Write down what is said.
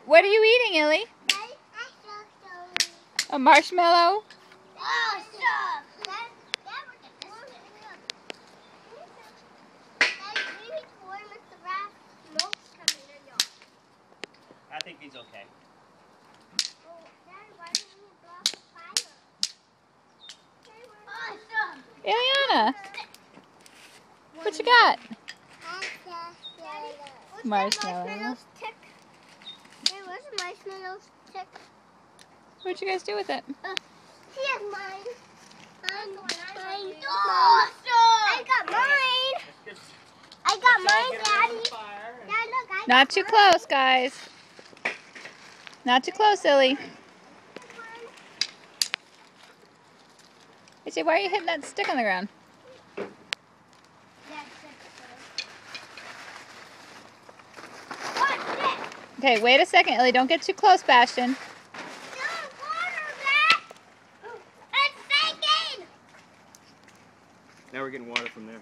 What are you eating, Illy? A marshmallow? I think he's okay. Ileana, what you got? Marshmallow. What'd you guys do with it? Here's mine. I got mine, Daddy. Dad, look, Not too close, guys. Not too close, Illy. I say, why are you hitting that stick on the ground? Okay, wait a second, Illy. Don't get too close, Bastion. Now we're getting water from there.